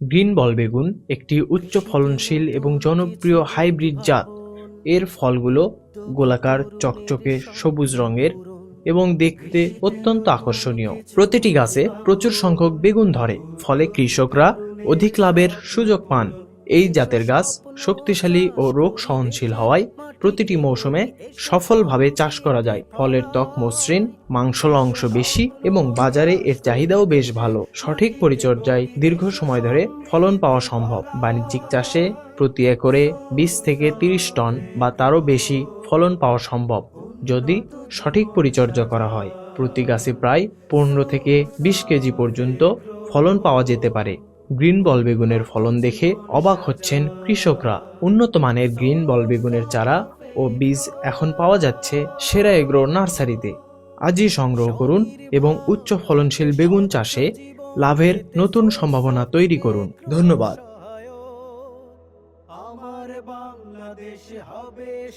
Green বল বেগুন একটি উচ্চ ফলনশীল এবং জনপ্রিয় হাইব্রিড জাত। এর ফলগুলো গোলাকার, চকচকে সবুজ রঙের এবং দেখতে অত্যন্ত আকর্ষণীয়। প্রতিটি গাছে প্রচুর সংখ্যক বেগুন ধরে, ফলে কৃষকরা অধিক লাভের সুযোগ পান। এই জাতের গাছ শক্তিশালী ও রোগ সহনশীল হওয়ায় প্রতিটি মৌসুমে সফলভাবে চাষ করা যায়। ফলের ত্বক মসৃণ, মাংসল অংশ বেশি এবং বাজারে এর চাহিদাও বেশ ভালো। সঠিক পরিচর্যায় দীর্ঘ সময় ধরে ফলন পাওয়া সম্ভব। বাণিজ্যিক চাষে প্রতি একরে 20 থেকে 30 টন বা তারও বেশি ফলন পাওয়া সম্ভব যদি সঠিক পরিচর্যা করা হয়। প্রতি গাছে প্রায় 15 থেকে 20 কেজি পর্যন্ত ফলন পাওয়া যেতে পারে। গ্রিন বল বেগুনের ফলন দেখে অবাক হচ্ছেন কৃষকরা। উন্নত মানের গ্রিন বল বেগুনের চারা ও বীজ এখন পাওয়া যাচ্ছে সেরা এগ্রো নার্সারিতে। আজই সংগ্রহ করুন এবং উচ্চ ফলনশীল বেগুন চাষে লাভের নতুন সম্ভাবনা তৈরি করুন। ধন্যবাদ। আমার বাংলাদেশ হবে